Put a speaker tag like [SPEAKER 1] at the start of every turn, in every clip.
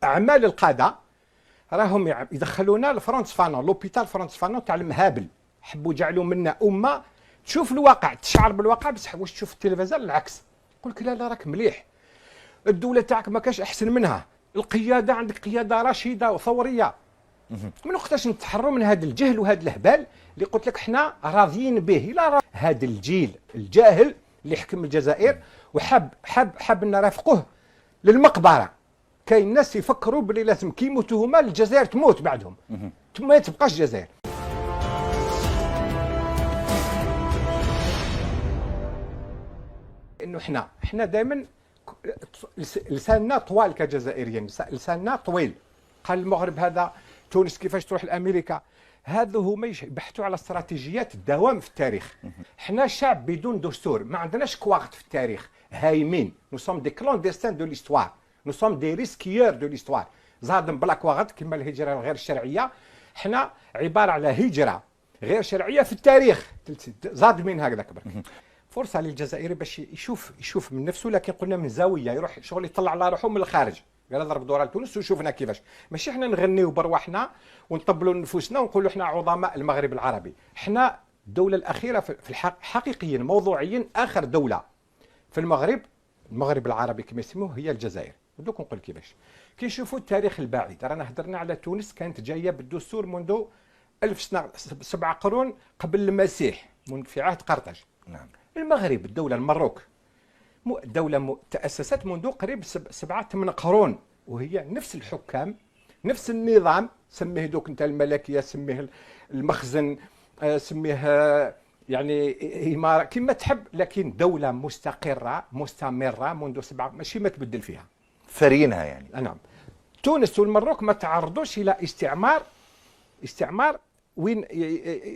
[SPEAKER 1] اعمال القاده راهم يدخلونا لفرونس فانون، لوبيتال فرونس فانون تاع المهابل، حبوا يجعلوا منا امه تشوف الواقع، تشعر بالواقع، بصح واش تشوف التلفزه العكس. يقول لك لا راك مليح، الدوله تاعك ما كاش احسن منها، القياده عندك قياده رشيده وثوريه. من وقتاش نتحروا من هذا الجهل وهذا الهبال اللي قلت لك حنا راضيين به؟ لا، هذا الجيل الجاهل اللي حكم الجزائر وحاب نرافقوه للمقبره. كاين ناس يفكروا بلي لازم كي يموتوا هما الجزائر تموت بعدهم، ما تبقاش الجزائر. انه حنا دائما لساننا طوال كجزائريين، لساننا طويل. قال المغرب هذا، تونس كيفاش تروح لامريكا، هذا هما يبحثوا على استراتيجيات الدوام في التاريخ. حنا شعب بدون دستور، ما عندناش كواغط في التاريخ، هايمين. نو سوم دي كلونديستان دو ليستوار، نو سوم دي ريسكيور دو ليستوار. زادم بلا كواغط كما الهجره الغير الشرعيه. حنا عباره على هجره غير شرعيه في التاريخ، زاد من هكذاك برك. فرصه للجزائري باش يشوف من نفسه، لكن قلنا من زاويه يروح شغل يطلع على روحه من الخارج. قال ضرب دوره لتونس وشوفنا كيفاش، ماشي حنا نغنيو برواحنا ونطبلوا لنفوسنا ونقولوا حنا عظماء المغرب العربي. حنا الدوله الاخيره في حقيقيا موضوعيا اخر دوله في المغرب العربي كما يسموه هي الجزائر. دوك نقول كيفاش كي نشوفوا التاريخ البعيد. رانا هضرنا على تونس كانت جايه بالدستور منذ 1000 سنه، 7 قرون قبل المسيح، في عهد قرطاج.
[SPEAKER 2] نعم.
[SPEAKER 1] المغرب الدوله المروك دولة تأسست منذ قريب 7-8 قرون، وهي نفس الحكام، نفس النظام. سميه دوك انت الملكية، سميه المخزن، سميه يعني إمارة كما تحب، لكن دولة مستقرة مستمرة منذ 7، ماشي ما تبدل فيها.
[SPEAKER 2] فرينها يعني.
[SPEAKER 1] نعم. تونس والمروك ما تعرضوش إلى استعمار وين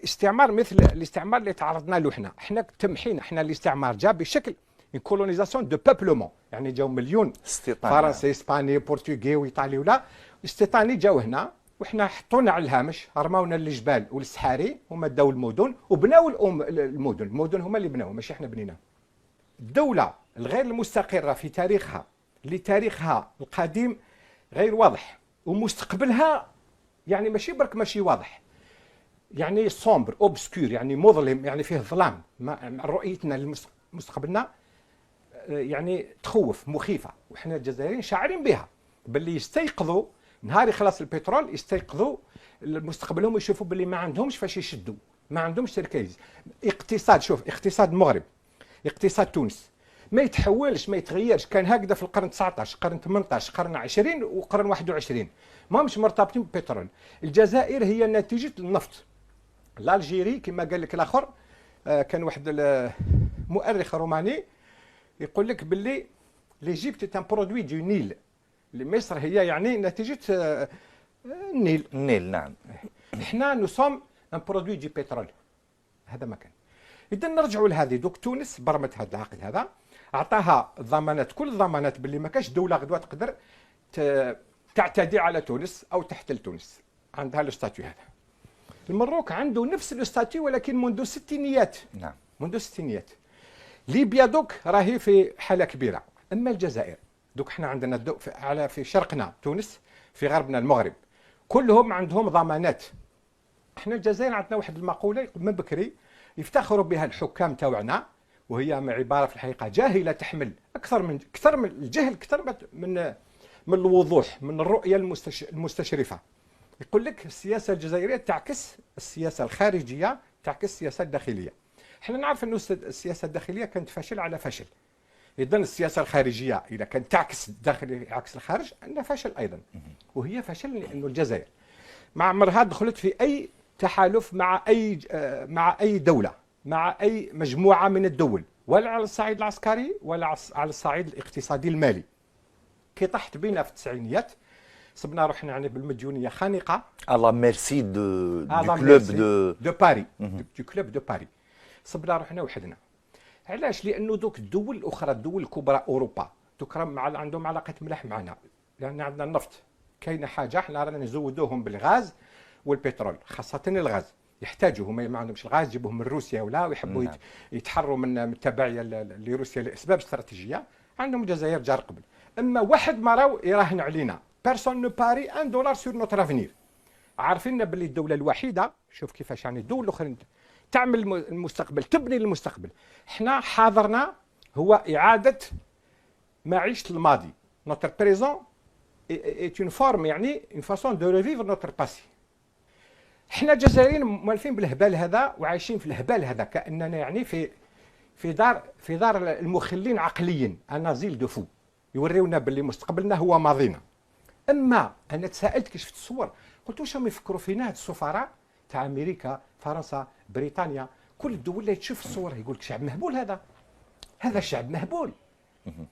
[SPEAKER 1] استعمار مثل الاستعمار اللي تعرضنا له حنا تمحينا. حنا الاستعمار جاء بشكل كولونيزاسيون دو بوبلومون، يعني جاو مليون فرنسي اسباني بورتوغي وايطالي ولا استيطاني جاو هنا، وحنا حطونا على الهامش، رماونا للجبال والصحاري، هما داو المدن وبناو المدن هما اللي بناوهم، ماشي حنا بنيناهم. الدوله الغير المستقره في تاريخها، اللي تاريخها القديم غير واضح ومستقبلها يعني ماشي واضح، يعني سومبر اوبسكور، يعني مظلم، يعني فيه ظلام. رؤيتنا لمستقبلنا يعني تخوف، مخيفه، وحنا الجزائريين شاعرين بها، باللي يستيقظوا نهار يخلص البترول، يستيقظوا مستقبلهم ويشوفوا باللي ما عندهمش فاش يشدوا، ما عندهمش تركيز. اقتصاد، شوف اقتصاد المغرب، اقتصاد تونس ما يتحولش، ما يتغيرش. كان هكذا في القرن 19، قرن 18، قرن 20 وقرن 21، ما همش مرتبطين بالبترول. الجزائر هي نتيجه النفط. الجيري كما قال لك الاخر، كان واحد مؤرخ روماني يقول لك باللي ليجيبت تان برودوي دو نيل، مصر هي يعني نتيجه النيل.
[SPEAKER 2] نعم.
[SPEAKER 1] احنا نو سوم ان برودوي دو بترول، هذا ما كان. اذا نرجعوا لهذه، دوك تونس برمت هذا العقد، هذا اعطاها ضمانات، كل الضمانات باللي ما كاش دوله غدوه تقدر تعتدي على تونس او تحتل تونس، عندها الستاتيو هذا. المروك عنده نفس الستاتيو ولكن منذ الستينيات.
[SPEAKER 2] نعم.
[SPEAKER 1] منذ الستينيات. ليبيا دوك راهي في حاله كبيره، اما الجزائر دوك حنا عندنا في شرقنا تونس، في غربنا المغرب، كلهم عندهم ضمانات. احنا الجزائر عندنا واحد المقوله من بكري يفتخروا بها الحكام تاعنا، وهي عباره في الحقيقه جاهله، تحمل اكثر من الجهل، اكثر من الوضوح، من الرؤيه المستشرفه. يقول لك السياسه الجزائريه تعكس السياسه الخارجيه، تعكس السياسه الداخليه. احنا نعرف انه السياسه الداخليه كانت فشل على فشل، اذا السياسه الخارجيه اذا كانت تعكس الداخل عكس الخارج عندنا فشل ايضا. وهي فشل لانه الجزائر مع عمرها دخلت في اي تحالف مع اي دوله، مع اي مجموعه من الدول، ولا على الصعيد العسكري ولا على الصعيد الاقتصادي المالي. كي طحت بينا في التسعينيات صبنا روحنا يعني بالمديونيه خانقه.
[SPEAKER 2] الله ميرسي دو كلوب
[SPEAKER 1] دو باري، دو كلوب دو باري. صبنا روحنا وحدنا. علاش؟ لانه دوك الدول الاخرى، الدول الكبرى اوروبا دوك عندهم علاقات ملاح معنا، لان عندنا النفط. كاينه حاجه حنا رانا نزودوهم بالغاز والبترول، خاصه الغاز يحتاجوه، ما عندهمش الغاز يجيبوه من روسيا ولا، ويحبوا يتحروا من التبعيه لروسيا لاسباب استراتيجيه. عندهم الجزائر جار قبل، اما واحد ما راهو يراهن علينا بيرسون نو باري ان دولار سور نوتر افنير. عارفين باللي الدوله الوحيده، شوف كيفاش يعني الدول الاخرين تعمل المستقبل، تبني المستقبل. احنا حاضرنا هو اعاده معيشه الماضي. نوتر بريزون ايت اون فورم، يعني اون فاسون دو ريفيفر نوتر باسي. احنا جزائريين مؤلفين بالهبال هذا وعايشين في الهبال هذا، كاننا يعني في دار المخلين عقليا، انا زيل دو فو، يوريونا باللي مستقبلنا هو ماضينا. اما انا تساءلت كي شفت الصور، قلت واش راهم يفكروا فينا هاد السفراء تاع امريكا، فرنسا، بريطانيا، كل الدول اللي تشوف الصور يقول لك شعب مهبول. هذا شعب مهبول.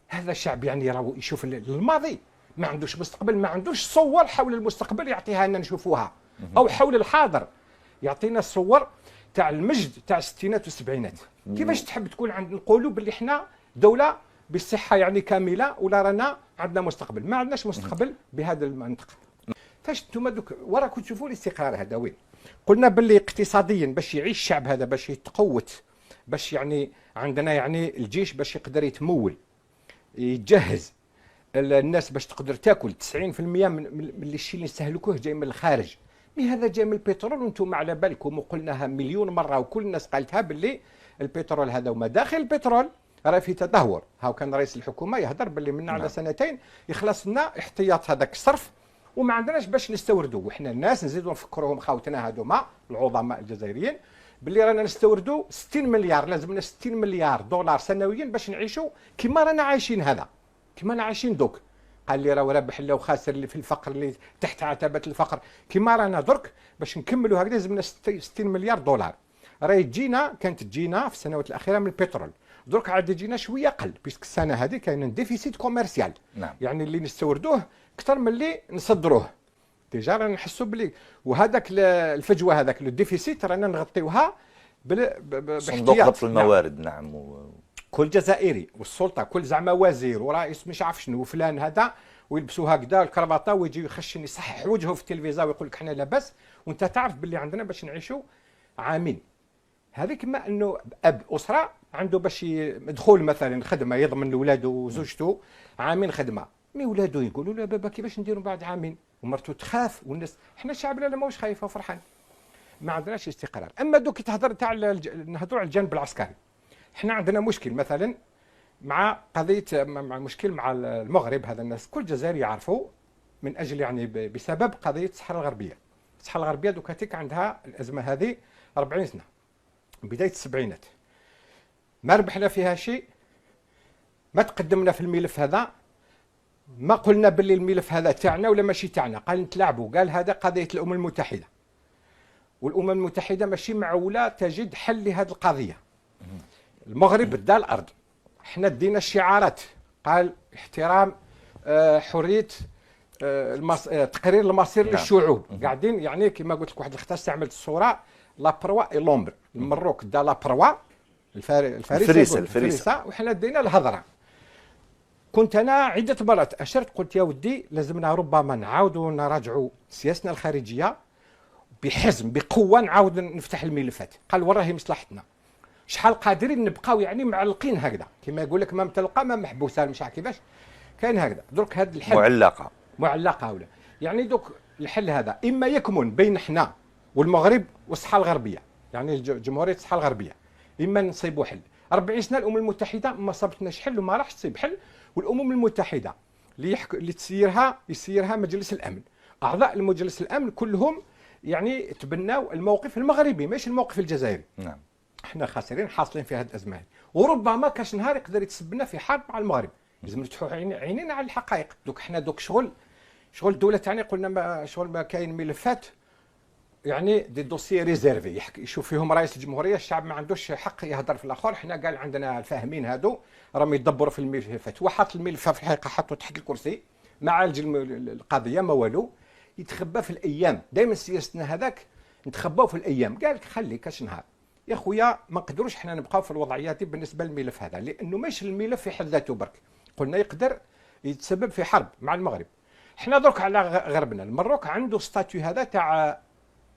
[SPEAKER 1] هذا الشعب يعني راهو يشوف الماضي، ما عندوش مستقبل، ما عندوش صور حول المستقبل يعطيها لنا نشوفوها، او حول الحاضر يعطينا الصور تاع المجد تاع الستينات والسبعينات. كيفاش تحب تكون نقولوا باللي احنا دوله بالصحه يعني كامله، ولا رانا عندنا مستقبل؟ ما عندناش مستقبل بهذا المنطق. فاش انتم دوك وراكم تشوفوا الاستقرار هذا وين؟ قلنا باللي اقتصاديا باش يعيش الشعب هذا، باش يتقوت، باش يعني عندنا يعني الجيش باش يقدر يتمول، يتجهز الناس باش تقدر تاكل. 90% من الشيء اللي نستهلكوه جاي من الخارج، مي هذا جاي من البترول. وانتم على بالكم وقلناها مليون مره وكل الناس قالتها باللي البترول هذا ومداخل البترول راه في تدهور. هاو كان رئيس الحكومه يهضر باللي من على سنتين يخلص لنا احتياط هذاك الصرف وما عندناش باش نستوردوا. وحنا الناس نزيدوا نفكروهم خاوتنا هذوما العظماء الجزائريين باللي رانا نستوردوا 60 مليار، لازمنا 60 مليار دولار سنويا باش نعيشوا كيما رانا عايشين هذا، كيما رانا عايشين دوك. قال لي راه رابح لا وخاسر اللي في الفقر، اللي تحت عتبه الفقر، كيما رانا درك باش نكملوا هكذا لازمنا 60 مليار دولار. راهي كانت تجينا في السنوات الاخيره من البترول، درك عاد يجينا شويه قل، بيسك السنه هذه كاين ديفيسيت كوميرسيال.
[SPEAKER 2] نعم.
[SPEAKER 1] يعني اللي نستوردوه اكثر من اللي نصدروه. ديجا رانا نحسوا بلي، وهذاك الفجوه هذاك الديفيسيت رانا نغطيوها
[SPEAKER 2] صندوق ربط الموارد. نعم.
[SPEAKER 1] كل جزائري والسلطه، كل زعما وزير ورئيس مش عارف شنو فلان هذا، ويلبسوا هكذا الكرافطه ويجي يخشن يصحح وجهه في التلفزه ويقول لك حنا لاباس، وانت تعرف باللي عندنا باش نعيشوا عامين. هذه كما انه اب اسره عنده باش يدخل مثلا خدمه يضمن لاولاده وزوجته عامين خدمه، مي ولاده يقولوا له بابا كيفاش نديروا بعد عامين، ومرته تخاف، والناس حنا شعبنا لا ماهوش خايف وفرحان، ما عندناش استقرار. اما دوك تهضر تاع نهضروا على الجانب العسكري، احنا عندنا مشكل مثلا مع قضيه، مع مشكل مع المغرب. هذا الناس كل جزائري يعرفوا من اجل يعني بسبب قضيه الصحراء الغربيه. الصحراء الغربيه دوكاتيك عندها الازمه هذه 40 سنه، بدايه السبعينات ما ربحنا فيها شيء، ما تقدمنا في الملف هذا، ما قلنا باللي الملف هذا تاعنا ولا ماشي تاعنا، قال نتلاعبوا، قال هذا قضيه الامم المتحده، والامم المتحده ماشي معوله تجد حل لهذه القضيه. المغرب دا الارض، احنا دينا الشعارات، قال احترام حريه تقرير المصير للشعوب. قاعدين يعني كما قلت لك واحد الخطا استعملت الصوره لا بروا اي لومبر، المروك دا لا بروا الفريسه وحنا دينا الهضره. كنت انا عده مرات اشرت قلت يا ودي لازمنا ربما نعاودوا نراجعوا سياستنا الخارجيه بحزم بقوه، نعاود نفتح الملفات. قال وراهي مصلحتنا، شحال قادرين نبقاو يعني معلقين هكذا كما يقول لك ما متلقى ما محبوسه، مش عارف كيفاش كاين هكذا. درك هذا الحل معلقه ولا يعني دوك الحل هذا اما يكمن بين احنا والمغرب والصحراء الغربيه، يعني جمهوريه الصحراء الغربيه، اما نصيبوا حل. 40 سنه الامم المتحده ما صابتناش حل وما راحش تصيب حل، والامم المتحده اللي يسيرها مجلس الامن، اعضاء المجلس الامن كلهم يعني تبناو الموقف المغربي ماشي الموقف الجزائري.
[SPEAKER 2] نعم.
[SPEAKER 1] احنا خاسرين حاصلين في هذه الازمه، وربما كاش نهار يقدر يتسبنا في حرب مع المغرب. لازم نفتحوا عينينا على الحقائق. دوك احنا دوك شغل الدوله تاعنا قلنا ما شغل ما كاين ملفات يعني دي دوسي ريزيرفي يشوف فيهم رئيس الجمهوريه، الشعب ما عندوش حق يهضر في الاخر. احنا قال عندنا الفاهمين هادو راهم يدبروا في الملفات، هو حاط الملف في الحقيقه حطه تحت الكرسي ما عالج القضيه ما والو، يتخبى في الايام. دائما سياستنا هذاك نتخباو في الايام. قال لك خلي كاش نهار يا خويا ما نقدروش احنا نبقاو في الوضعيات دي بالنسبه للملف هذا، لانه ماشي الملف في حد ذاته برك، قلنا يقدر يتسبب في حرب مع المغرب. احنا درك على غربنا، المروك عنده ستاتيو هذا تاع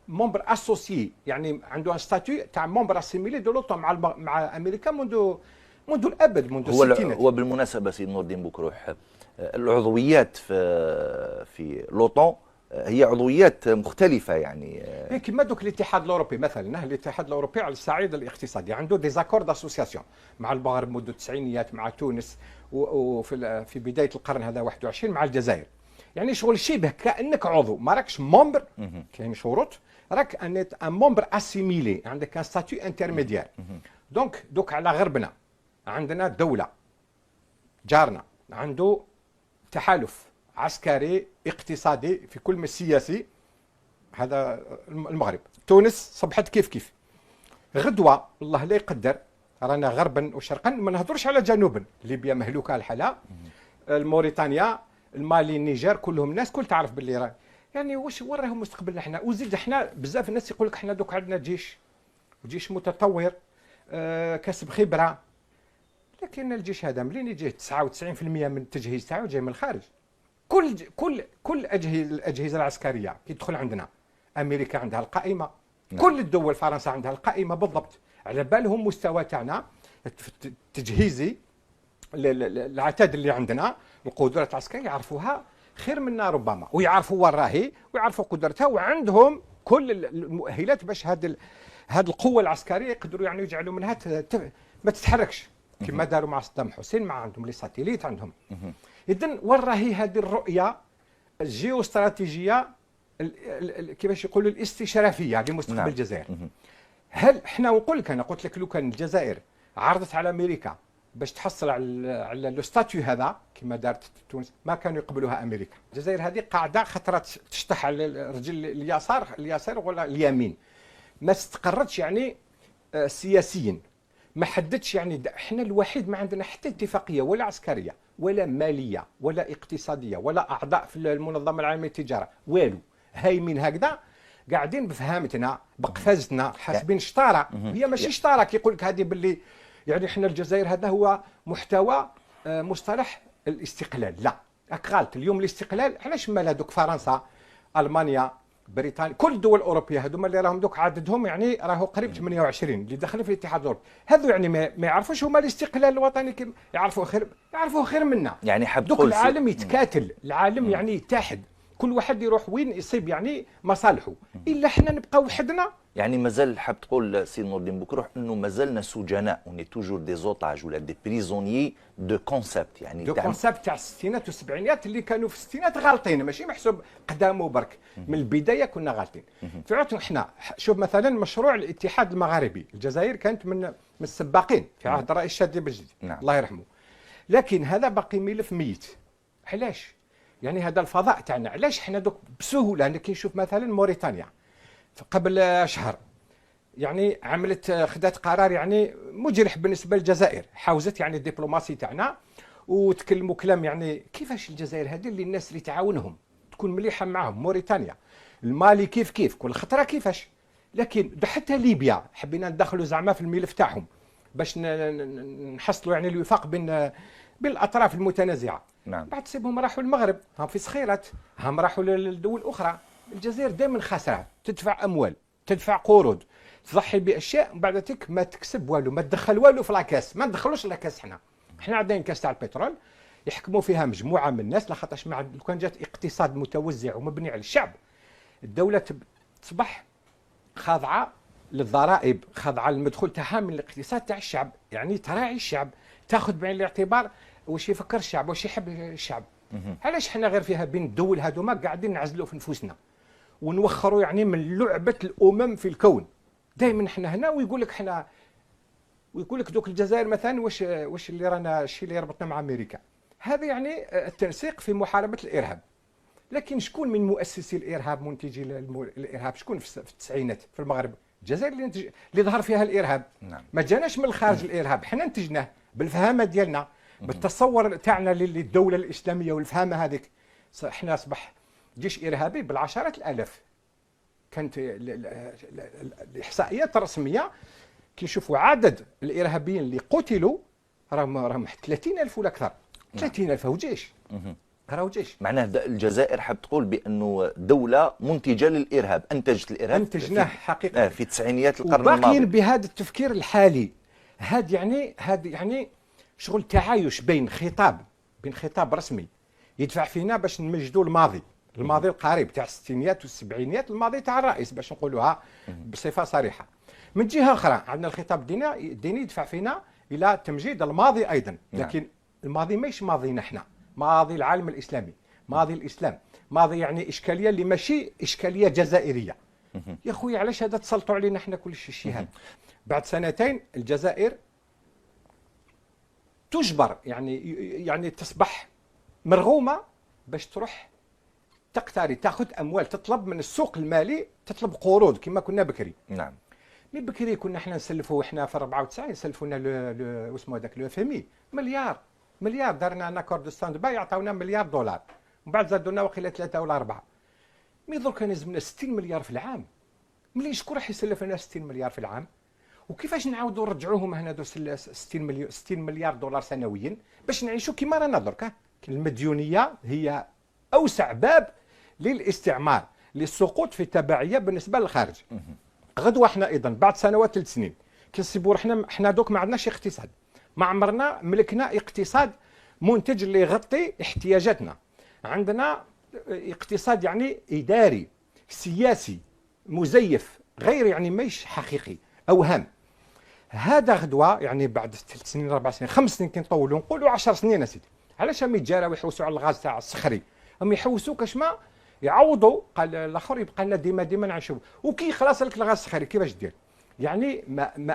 [SPEAKER 1] مومبر اسوسيي، يعني عنده ستاتيو تاع مومبر اسيميلي دو لوطون مع امريكا منذ الابد، منذ الستينات.
[SPEAKER 2] هو بالمناسبه سيد نور الدين بوكروح، العضويات في لوطون هي عضويات مختلفة يعني.
[SPEAKER 1] كما دوك الاتحاد الاوروبي مثلا، الاتحاد الاوروبي على الصعيد الاقتصادي عنده ديزاكور داسوسياسيون مع المغرب منذ التسعينيات، مع تونس، وفي بدايه القرن هذا 21 مع الجزائر. يعني شغل شبه كانك عضو، ما راكش مومبر، كاين شروط، راك ان مومبر اسيميلي، عندك ان ستاتيو انترميديير. دونك دوك على غربنا عندنا دوله جارنا عنده تحالف عسكري اقتصادي في كل ما سياسي، هذا المغرب. تونس صبحت كيف كيف. غدوه الله لا يقدر رانا غربا وشرقا، ما نهضرش على جنوبا، ليبيا مهلوكه الحاله، موريتانيا، المالي، النيجر، كلهم الناس كل تعرف باللي راه يعني واش وين راهم مستقبلنا احنا. وزيد احنا بزاف الناس يقول لك احنا دوك عندنا جيش، وجيش متطور، كسب خبره، لكن الجيش هذا منين يجي؟ 99% من التجهيز تاعو جاي من الخارج. كل الاجهزه العسكريه كيدخل عندنا، امريكا عندها القائمه، كل الدول، فرنسا عندها القائمه بالضبط، على بالهم مستوى تاعنا التجهيزي، العتاد اللي عندنا، القدرات العسكريه يعرفوها خير منا ربما، ويعرفوا وين راهي، ويعرفوا قدرتها، وعندهم كل المؤهلات باش هذه القوه العسكريه يقدروا يعني يجعلوا منها ما تتحركش كما داروا مع صدام حسين، مع عندهم لي ساتيليت عندهم. اذا وين راهي هذه الرؤيه الجيوستراتيجيه كيفاش يقولوا الاستشرافيه لمستقبل الجزائر؟ هل احنا، نقول لك، انا قلت لك لو كان الجزائر عرضت على امريكا باش تحصل على لو ستاتيو هذا كما دارت تونس، ما كانوا يقبلوها امريكا. الجزائر هذه قاعده خطرت تشطح على الرجل اليسار ولا اليمين، ما استقرتش يعني سياسيا، ما حددش يعني. احنا الوحيد ما عندنا حتى اتفاقيه ولا عسكريه ولا ماليه ولا اقتصاديه ولا اعضاء في المنظمه العالميه للتجاره، والو. هايمين هكذا قاعدين بفهامتنا بقفازتنا، حاسبين شطاره، هي ماشي شطاره. كيقول لك هذه باللي يعني احنا الجزائر هذا هو محتوى مصطلح الاستقلال، لا راك غلط. اليوم الاستقلال علاش مال هذوك فرنسا، المانيا، بريطانيا، كل الدول الاوروبيه هذوما اللي راهم دوك عددهم يعني راهو قريب 28 اللي داخلين في الاتحاد الاوروبي، هذو يعني ما يعرفوش هما الاستقلال الوطني، يعرفوا خير منا.
[SPEAKER 2] يعني حب
[SPEAKER 1] دوك العالم يتكاتل، العالم يعني يتحد، كل واحد يروح وين يصيب يعني مصالحه، الا احنا نبقى وحدنا.
[SPEAKER 2] يعني مازال حاب تقول سي نور الدين بوكروح انه مازلنا سجناء، اوني توجور دي زوتاج ولا دي بريزونيي دو كونسيبت، يعني
[SPEAKER 1] دو كونسيبت تاع الستينات والسبعينات اللي كانوا في الستينات غالطين، ماشي محسوب قدامه برك، من البدايه كنا غالطين. فعلا احنا شوف مثلا مشروع الاتحاد المغاربي، الجزائر كانت من السباقين في عهد الرئيس شادي بجدي الله يرحمه، لكن هذا باقي ملف ميت. علاش؟ يعني هذا الفضاء تاعنا، علاش احنا دوك بسهوله؟ انا كي نشوف مثلا موريتانيا قبل شهر يعني عملت خدات قرار يعني مجرح بالنسبه للجزائر، حاوزت يعني الدبلوماسي تاعنا وتكلموا كلام يعني كيفاش الجزائر هذه اللي الناس اللي تعاونهم تكون مليحه معهم، موريتانيا، المالي كيف كل خطره كيفاش. لكن حتى ليبيا حبينا ندخلوا زعما في الملف تاعهم باش نحصلوا يعني الوفاق بين الاطراف المتنازعه. بعد سيبهم راحوا المغرب، هم في صخيرات، هم راحوا للدول الاخرى. الجزائر دائما خاسره، تدفع اموال، تدفع قروض، تضحي باشياء، وبعد تك ما تكسب والو، ما تدخل والو في لاكاس، ما ندخلوش لاكاس. احنا عندنا كاس تاع البترول يحكموا فيها مجموعه من الناس، لاخاطش لو كان جات اقتصاد متوزع ومبني على الشعب، الدوله تصبح خاضعه للضرائب، خاضعه للمدخول تاعها من الاقتصاد تاع الشعب، يعني تراعي الشعب، تاخذ بعين الاعتبار واش يفكر الشعب، واش يحب الشعب. علاش احنا غير فيها بين الدول هذوما قاعدين نعزلوا في نفوسنا ونوخروا يعني من لعبه الامم في الكون؟ دائما احنا هنا ويقول لك احنا، ويقول لك دوك الجزائر مثلا واش اللي رانا الشيء اللي يربطنا مع امريكا، هذا يعني التنسيق في محاربه الارهاب. لكن شكون من مؤسسي الارهاب، منتجي الارهاب، شكون في التسعينات في المغرب؟ الجزائر اللي ظهر فيها الارهاب. ما جاناش من الخارج الارهاب، حنا انتجناه بالفهامه ديالنا، بالتصور تاعنا للدوله الاسلاميه والفهامه هذيك. احنا اصبح جيش ارهابي بالعشرات الالاف. كانت الاحصائيات الرسميه كي نشوفوا عدد الارهابيين اللي قتلوا راهم 30,000 ولا اكثر. 30,000 هو جيش، راهو جيش.
[SPEAKER 2] معناه الجزائر حاب تقول بانه دوله منتجه للارهاب، انتجت الارهاب،
[SPEAKER 1] انتجناه حقيقه
[SPEAKER 2] في تسعينيات القرن الماضي،
[SPEAKER 1] وباقيين بهذا التفكير الحالي. هذا يعني شغل تعايش بين خطاب رسمي يدفع فينا باش نمجدوا الماضي القريب تاع الستينيات والسبعينيات، الماضي تاع الرئيس باش نقولوها بصفه صريحه. من جهه اخرى عندنا الخطاب الديني يدفع فينا الى تمجيد الماضي ايضا، لكن الماضي ماهيش ماضينا احنا، ماضي العالم الاسلامي، ماضي الاسلام، ماضي يعني اشكاليه اللي ماشي اشكاليه جزائريه. يا خويا علاش هذا تسلطوا علينا احنا كل شيء هذا؟ بعد سنتين الجزائر تجبر يعني تصبح مرغومه باش تروح تقتري تاخذ اموال، تطلب من السوق المالي، تطلب قروض كما كنا بكري.
[SPEAKER 2] نعم.
[SPEAKER 1] مي بكري كنا احنا نسلفوا، احنا في 94 سلفونا واسمه هذاك لو اف ام اي مليار دارنا ان اكورد ستاند باي، عطاونا مليار دولار، ومن بعد زادوا لنا وقيله 3 ولا 4. مي درك لازمنا 60 مليار في العام. ملي شكون راح يسلف لنا 60 مليار في العام؟ وكيفاش نعاودوا نرجعوهم هنا 60 مليار دولار سنويا باش نعيشوا كما رانا درك؟ المديونيه هي اوسع باب للاستعمار، للسقوط في التبعيه بالنسبه للخارج. غدوه احنا ايضا بعد سنوات 3 سنين كنصيبوا احنا دوك ما عندناش اقتصاد، ما عمرنا ملكنا اقتصاد منتج اللي يغطي احتياجاتنا. عندنا اقتصاد يعني اداري سياسي مزيف، غير يعني ماهيش حقيقي، اوهام. هذا غدوه يعني بعد 3 سنين 4 سنين 5 سنين كنطولوا، نقولوا 10 سنين اسيدي. علاش هم يتجاراو يحوسوا على الغاز تاع الصخري؟ هم يحوسوا كاش ما يعوضوا، قال الاخر يبقى لنا ديما نعيشوا. وكي خلاص لك الغاز الصخري كيفاش دير؟ يعني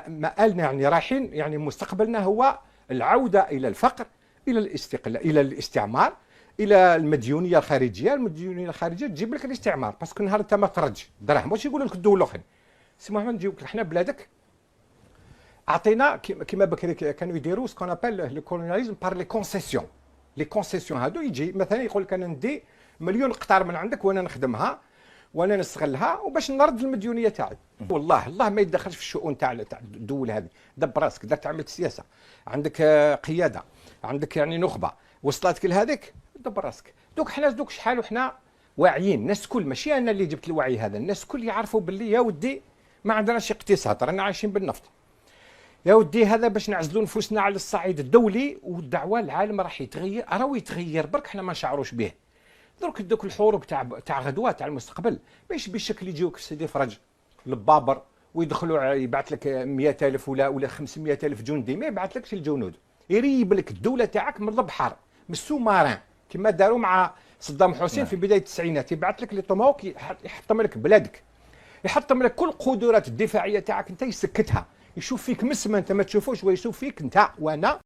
[SPEAKER 1] مآلنا يعني رايحين، يعني مستقبلنا هو العوده الى الفقر، الى الاستقلال، الى الاستعمار، الى المديونيه الخارجيه. المديونيه الخارجيه تجيب لك الاستعمار، باسكو نهار انت ما تخرج دراهم واش يقول لك الدول الاخرين؟ سي محمد نجيوك احنا بلادك اعطينا كما بكري كانوا يديروا سكون ابل لو كولونياليزم بار لي كونسيسيون. لي كونسيسيون هادو يجي مثلا يقول لك انا ندي مليون قطار من عندك وانا نخدمها وانا نستغلها وباش نرد المديونيه تاعي. والله الله ما يتدخلش في الشؤون تاع الدول هذه. دبر راسك، دار تعمل سياسه، عندك قياده، عندك يعني نخبه وصلتك لهذيك، دبر راسك. دوك حنا دوك شحال وحنا واعيين، الناس الكل، ماشي انا اللي جبت الوعي هذا، الناس الكل يعرفوا باللي يا ودي ما عندناش اقتصاد، رانا عايشين بالنفط. يا ودي هذا باش نعزلوا نفوسنا على الصعيد الدولي، والدعوه العالم راح يتغير، راهو يتغير برك حنا ما نشعروش به. درك دوك الحروب تاع غدوه تاع المستقبل ماشي بالشكل يجيوك في سيدي فرج للبابر ويدخلوا يبعث لك 100,000 ولا 500,000 جندي، ما يبعث لكش الجنود، يريب لك الدوله تاعك من البحر، من السوماران، كما داروا مع صدام حسين في بدايه التسعينات. يبعث لك لي توماوك يحطم لك بلادك، يحطم لك كل القدرات الدفاعيه تاعك انت، يسكتها، يشوف فيك مسمى انت ما تشوفوش، ويشوف فيك انت وانا